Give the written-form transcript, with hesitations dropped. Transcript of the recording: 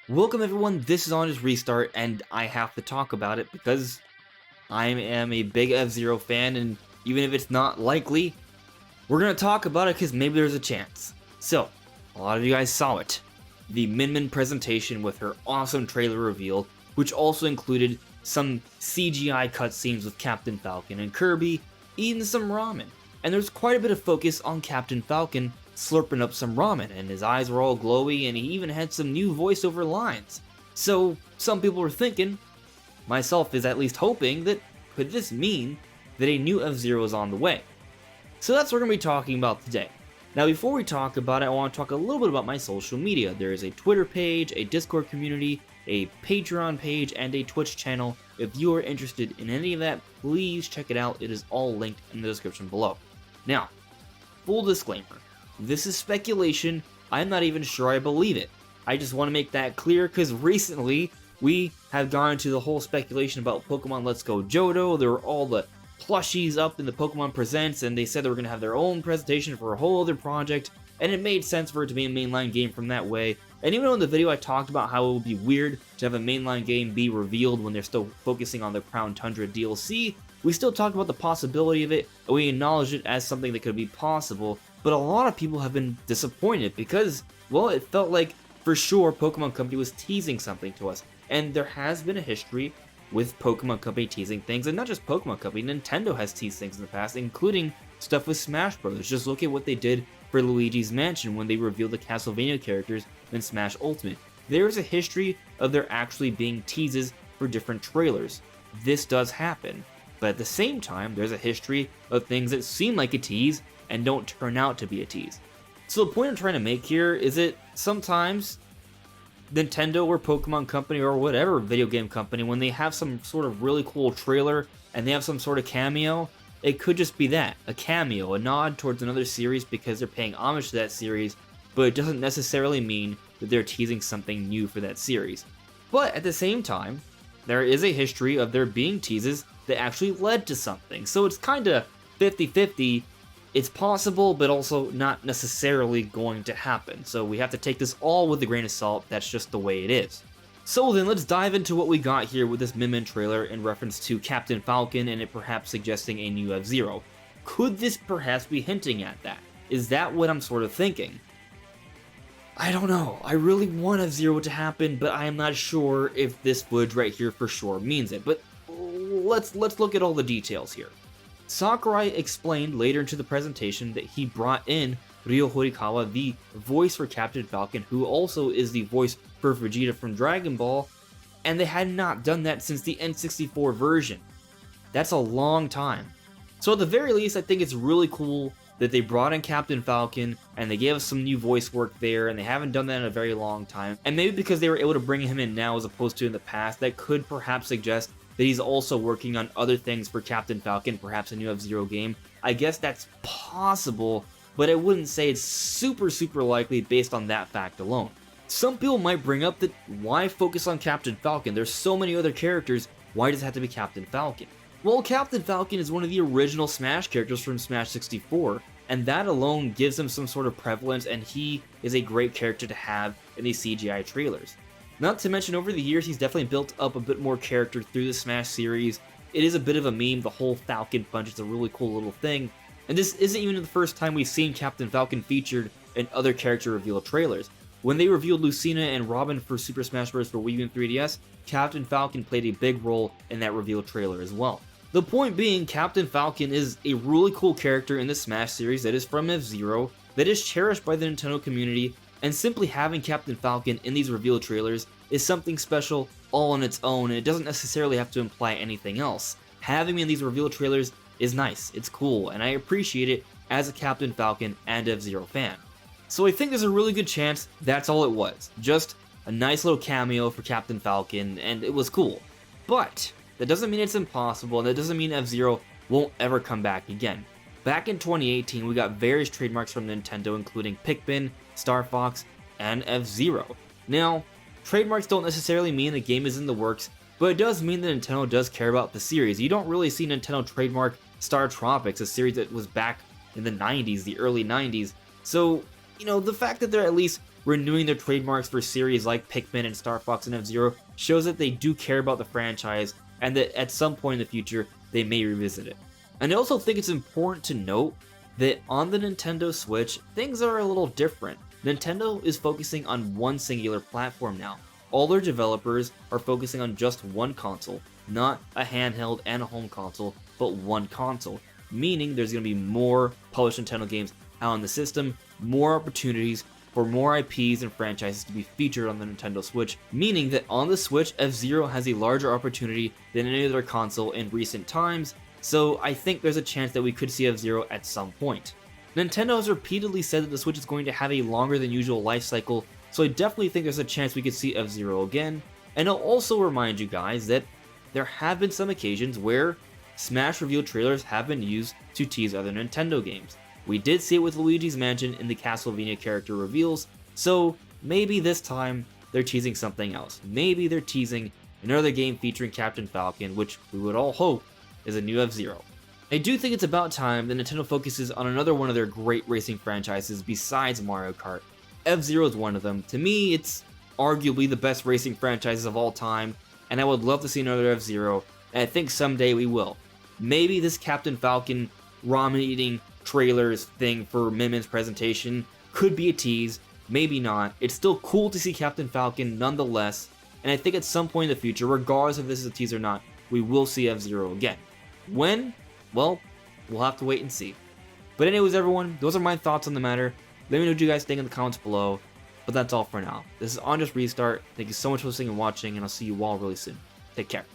Welcome everyone, this is Honest Restart, and I have to talk about it because I am a big F-Zero fan, and even if it's not likely, we're gonna talk about it because maybe there's a chance. So, a lot of you guys saw it. The Min Min presentation with her awesome trailer reveal, which also included some CGI cutscenes with Captain Falcon and Kirby eating some ramen. And there's quite a bit of focus on Captain Falcon slurping up some ramen, and his eyes were all glowy, and he even had some new voiceover lines. So, some people were thinking, myself is at least hoping, that could this mean that a new F-Zero is on the way? So that's what we're going to be talking about today. Now before we talk about it, I want to talk a little bit about my social media. There is a Twitter page, a Discord community, a Patreon page, and a Twitch channel. If you are interested in any of that, please check it out. It is all linked in the description below. Now, full disclaimer, this is speculation. I'm not even sure I believe it. I just want to make that clear because recently we have gone into the whole speculation about Pokemon Let's Go Johto. There were all the plushies up in the Pokemon Presents, and they said they were going to have their own presentation for a whole other project, and it made sense for it to be a mainline game from that way. And even though in the video I talked about how it would be weird to have a mainline game be revealed when they're still focusing on the Crown Tundra DLC, we still talked about the possibility of it, and we acknowledged it as something that could be possible. But a lot of people have been disappointed because, well, it felt like for sure Pokemon Company was teasing something to us. And there has been a history with Pokemon Company teasing things, and not just Pokemon Company, Nintendo has teased things in the past, including stuff with Smash Bros. Just look at what they did for Luigi's Mansion when they revealed the Castlevania characters in Smash Ultimate. There is a history of there actually being teases for different trailers. This does happen, but at the same time, there's a history of things that seem like a tease and don't turn out to be a tease. So the point I'm trying to make here is that sometimes Nintendo or Pokemon Company or whatever video game company, when they have some sort of really cool trailer and they have some sort of cameo, it could just be that, a cameo, a nod towards another series because they're paying homage to that series, but it doesn't necessarily mean that they're teasing something new for that series. But at the same time, there is a history of there being teases that actually led to something, so it's kinda 50-50. It's possible, but also not necessarily going to happen, so we have to take this all with a grain of salt. That's just the way it is. So then let's dive into what we got here with this Min Min trailer in reference to Captain Falcon and it perhaps suggesting a new F-Zero. Could this perhaps be hinting at that? Is that what I'm sort of thinking? I don't know. I really want F-Zero to happen, but I am not sure if this footage right here for sure means it. But let's look at all the details here. Sakurai explained later into the presentation that he brought in Ryo Horikawa, the voice for Captain Falcon, who also is the voice for Vegeta from Dragon Ball, and they had not done that since the N64 version. That's a long time. So at the very least, I think it's really cool that they brought in Captain Falcon, and they gave us some new voice work there, and they haven't done that in a very long time. And maybe because they were able to bring him in now as opposed to in the past, that could perhaps suggest that he's also working on other things for Captain Falcon, perhaps a new F-Zero game. I guess that's possible, but I wouldn't say it's super likely based on that fact alone. Some people might bring up that why focus on Captain Falcon? There's so many other characters, why does it have to be Captain Falcon? Well, Captain Falcon is one of the original Smash characters from Smash 64, and that alone gives him some sort of prevalence, and he is a great character to have in these CGI trailers. Not to mention, over the years, he's definitely built up a bit more character through the Smash series. It is a bit of a meme, the whole Falcon Punch is a really cool little thing. And this isn't even the first time we've seen Captain Falcon featured in other character reveal trailers. When they revealed Lucina and Robin for Super Smash Bros. For Wii U and 3DS, Captain Falcon played a big role in that reveal trailer as well. The point being, Captain Falcon is a really cool character in the Smash series that is from F-Zero, that is cherished by the Nintendo community, and simply having Captain Falcon in these reveal trailers is something special all on its own, and it doesn't necessarily have to imply anything else. Having me in these reveal trailers is nice, it's cool, and I appreciate it as a Captain Falcon and F-Zero fan. So I think there's a really good chance that's all it was. Just a nice little cameo for Captain Falcon, and it was cool. But that doesn't mean it's impossible, and that doesn't mean F-Zero won't ever come back again. Back in 2018, we got various trademarks from Nintendo, including Pikmin, Star Fox, and F-Zero. Now, trademarks don't necessarily mean the game is in the works, but it does mean that Nintendo does care about the series. You don't really see Nintendo trademark Star Tropics, a series that was back in the 90s, the early 90s. So, you know, the fact that they're at least renewing their trademarks for series like Pikmin and Star Fox and F-Zero shows that they do care about the franchise and that at some point in the future they may revisit it. And I also think it's important to note that on the Nintendo Switch, things are a little different. Nintendo is focusing on one singular platform now. All their developers are focusing on just one console, not a handheld and a home console, but one console, meaning there's going to be more published Nintendo games out on the system, more opportunities for more IPs and franchises to be featured on the Nintendo Switch, meaning that on the Switch, F-Zero has a larger opportunity than any other console in recent times, so I think there's a chance that we could see F-Zero at some point. Nintendo has repeatedly said that the Switch is going to have a longer than usual life cycle, so I definitely think there's a chance we could see F-Zero again, and I'll also remind you guys that there have been some occasions where Smash reveal trailers have been used to tease other Nintendo games. We did see it with Luigi's Mansion in the Castlevania character reveals, so maybe this time they're teasing something else. Maybe they're teasing another game featuring Captain Falcon, which we would all hope is a new F-Zero. I do think it's about time that Nintendo focuses on another one of their great racing franchises besides Mario Kart. F-Zero is one of them. To me, it's arguably the best racing franchises of all time, and I would love to see another F-Zero, and I think someday we will. Maybe this Captain Falcon ramen eating trailers thing for Min Min's presentation could be a tease, maybe not. It's still cool to see Captain Falcon nonetheless, and I think at some point in the future, regardless if this is a tease or not, we will see F-Zero again. When? Well, we'll have to wait and see. But anyways, everyone, those are my thoughts on the matter. Let me know what you guys think in the comments below. But that's all for now. This is On Just Restart. Thank you so much for listening and watching, and I'll see you all really soon. Take care.